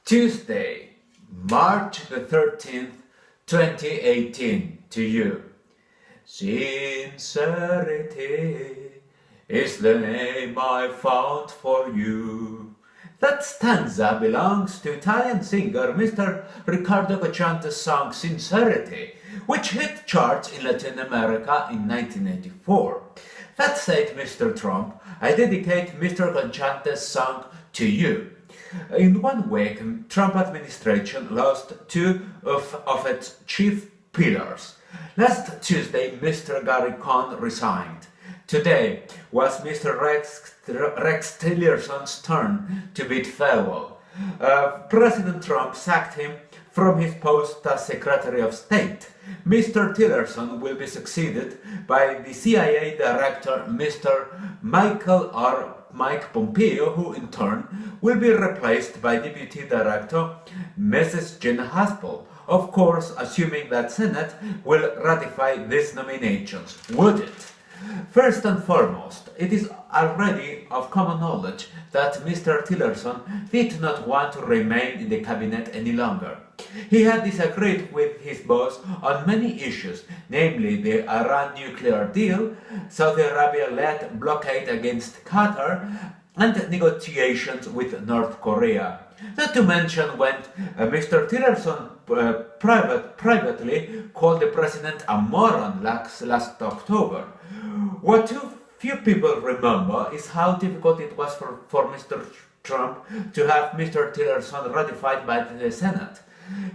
Tuesday, March the 13th, 2018, to you. Sincerity is the name I found for you. That stanza belongs to Italian singer Mr. Riccardo Cocciante's song Sincerity, which hit charts in Latin America in 1984. That said, Mr. Trump, I dedicate Mr. Cocciante's song to you. In 1 week, Trump administration lost two of its chief pillars. Last Tuesday, Mr. Gary Cohn resigned. Today was Mr. Rex Tillerson's turn to bid farewell. President Trump sacked him from his post as Secretary of State. Mr. Tillerson will be succeeded by the CIA Director, Mr. Mike Pompeo, who in turn will be replaced by Deputy Director Mrs. Gina Haspel, of course assuming that Senate will ratify these nominations. Would it? First and foremost, it is already of common knowledge that Mr. Tillerson did not want to remain in the cabinet any longer. He had disagreed with his boss on many issues, namely the Iran nuclear deal, Saudi Arabia-led blockade against Qatar, and negotiations with North Korea. Not to mention when Mr. Tillerson privately called the president a moron last October. What too few people remember is how difficult it was for Mr. Trump to have Mr. Tillerson ratified by the Senate.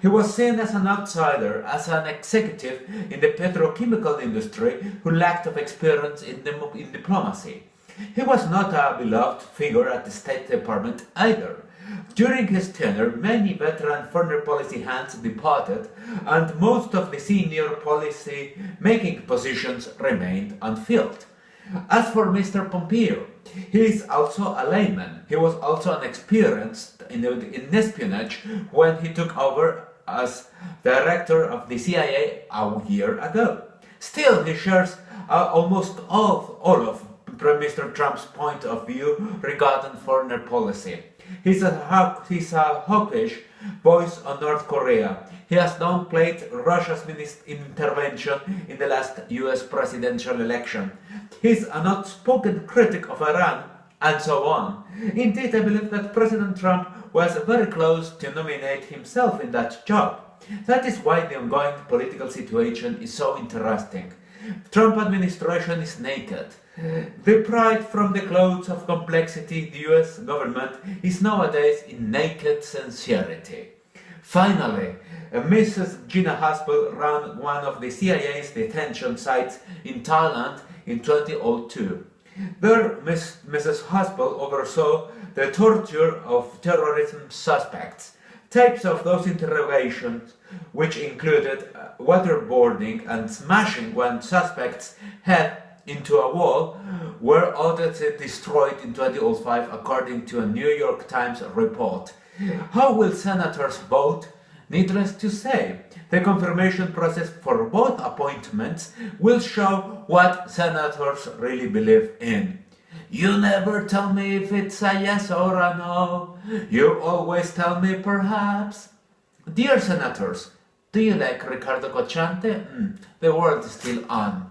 He was seen as an outsider, as an executive in the petrochemical industry who lacked of experience in diplomacy. He was not a beloved figure at the State Department either. During his tenure, many veteran foreign policy hands departed, and most of the senior policy-making positions remained unfilled. As for Mr. Pompeo, he is also a layman. He was also unexperienced in espionage when he took over as director of the CIA a year ago. Still, he shares almost all of Mr. Trump's point of view regarding foreign policy. He's a hawkish voice on North Korea. He has downplayed Russia's intervention in the last US presidential election. He's an outspoken critic of Iran, and so on. Indeed, I believe that President Trump was very close to nominate himself in that job. That is why the ongoing political situation is so interesting. Trump administration is naked. The pride from the clothes of complexity the US government is nowadays in naked sincerity. Finally, Mrs. Gina Haspel ran one of the CIA's detention sites in Thailand in 2002. There, Mrs. Haspel oversaw the torture of terrorism suspects. Tapes of those interrogations, which included waterboarding and smashing when suspects head into a wall, were audibly destroyed in 2005 according to a New York Times report. How will senators vote? Needless to say, the confirmation process for both appointments will show what senators really believe in. You never tell me if it's a yes or a no. You always tell me perhaps. Dear senators, do you like Riccardo Cocciante? The world is still on.